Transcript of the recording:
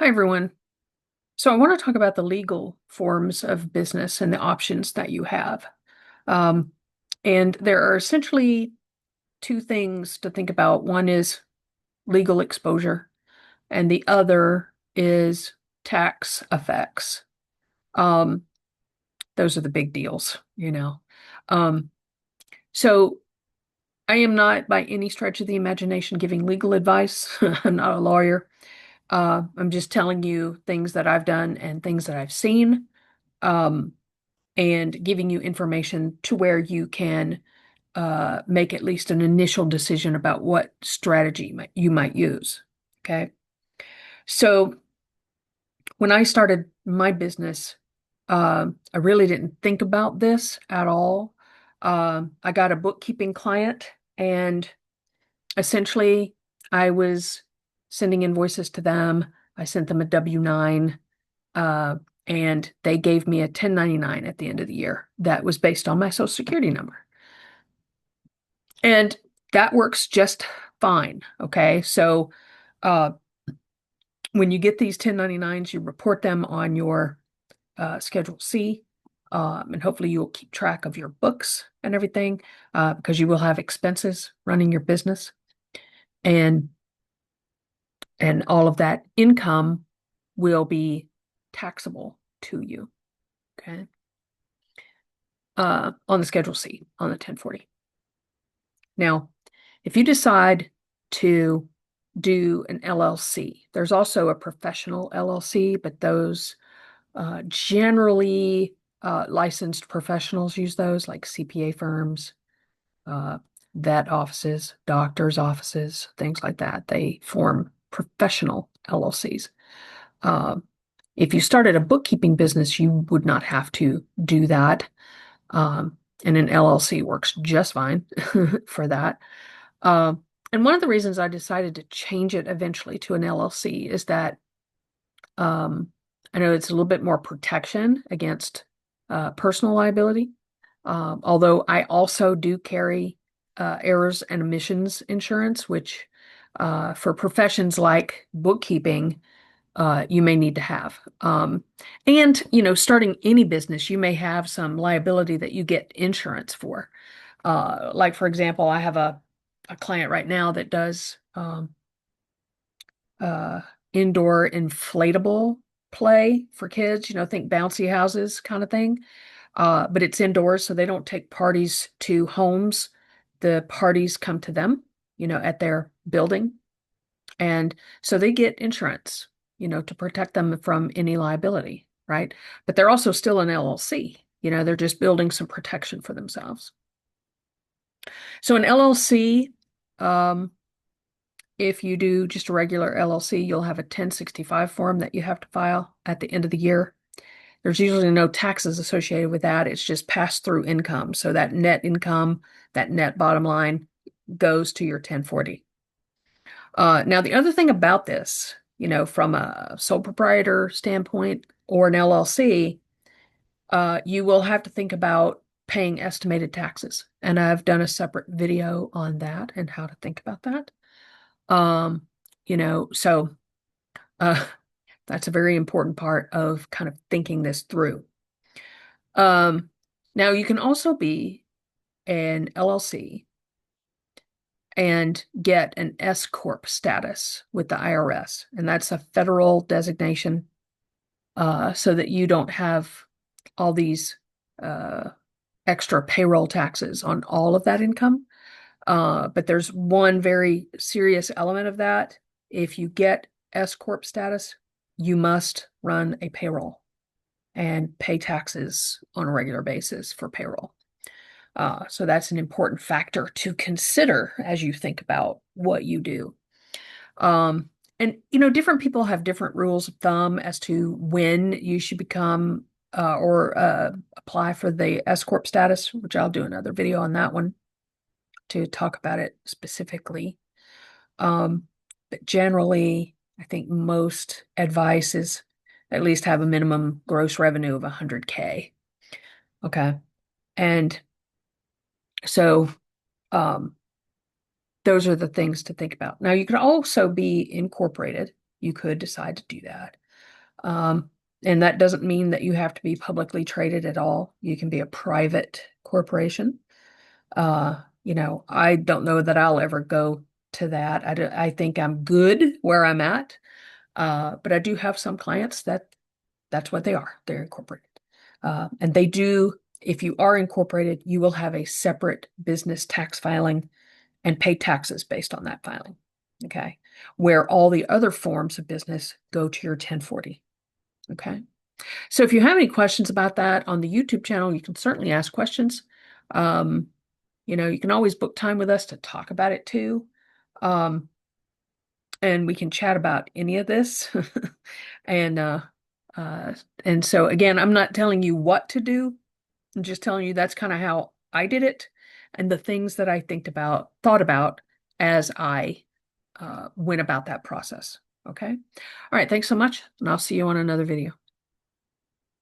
Hi, everyone. So I want to talk about the legal forms of business and the options that you have. Um, and there are essentially two things to think about. One is legal exposure, and the other is tax effects. Um, those are the big deals. Um, so I am not by any stretch of the imagination giving legal advice. I'm not a lawyer. I'm just telling you things that I've done and things that I've seen. Um, and giving you information to where you can make at least an initial decision about what strategy you might use. Okay. So when I started my business, I really didn't think about this at all. I got a bookkeeping client, and essentially I was sending invoices to them. I sent them a W-9. Uh, and they gave me a 1099 at the end of the year that was based on my Social Security number. And that works just fine. Okay. So uh, when you get these 1099s, you report them on your Schedule C. And hopefully you'll keep track of your books and everything because you will have expenses running your business. And and all of that income will be taxable to you. Okay. On the Schedule C, on the 1040. Now, if you decide to do an LLC, there's also a professional LLC, but those generally licensed professionals use those, like CPA firms, uh, vet offices, doctors' offices, things like that. They form professional LLCs. Uh, if you started a bookkeeping business, you would not have to do that. Um, and an LLC works just fine for that. Um, and one of the reasons I decided to change it eventually to an LLC is that um, I know it's a little bit more protection against personal liability. Although I also do carry errors and omissions insurance, which for professions like bookkeeping, you may need to have. And starting any business, you may have some liability that you get insurance for. Like, for example, I have a client right now that does uh, indoor inflatable play for kids, think bouncy houses kind of thing. But it's indoors, so they don't take parties to homes. The parties come to them, at their building. And so they get insurance, to protect them from any liability, right? But they're also still an LLC. They're just building some protection for themselves. So an LLC, um, if you do just a regular LLC, you'll have a 1065 form that you have to file at the end of the year. There's usually no taxes associated with that. It's just pass-through income. So that net income, that net bottom line goes to your 1040. Now, the other thing about this, from a sole proprietor standpoint or an LLC, you will have to think about paying estimated taxes. And I've done a separate video on that and how to think about that. Um, so uh, that's a very important part of kind of thinking this through. Um, Now you can also be an LLC and get an S Corp status with the IRS, and that's a federal designation, so that you don't have all these uh, extra payroll taxes on all of that income. But there's one very serious element of that. If you get S Corp status, you must run a payroll and pay taxes on a regular basis for payroll. So that's an important factor to consider as you think about what you do. Um, and different people have different rules of thumb as to when you should become or apply for the S Corp status, which I'll do another video on that one to talk about it specifically. But generally, I think most advice is at least have a minimum gross revenue of 100K. Okay. And so um, those are the things to think about. Now, you can also be incorporated. you could decide to do that. And that doesn't mean that you have to be publicly traded at all. You can be a private corporation. I don't know that I'll ever go to that. I think I'm good where I'm at. But I do have some clients that's what they are. They're incorporated. And they do, if you are incorporated, you will have a separate business tax filing and pay taxes based on that filing. Okay. Where all the other forms of business go to your 1040. Okay. So if you have any questions about that on the YouTube channel, you can certainly ask questions. Um, you can always book time with us to talk about it too. Um, and we can chat about any of this. And uh and so again, I'm not telling you what to do. I'm just telling you that's kind of how I did it and the things that I thought about as I went about that process. Okay. All right. Thanks so much. And I'll see you on another video.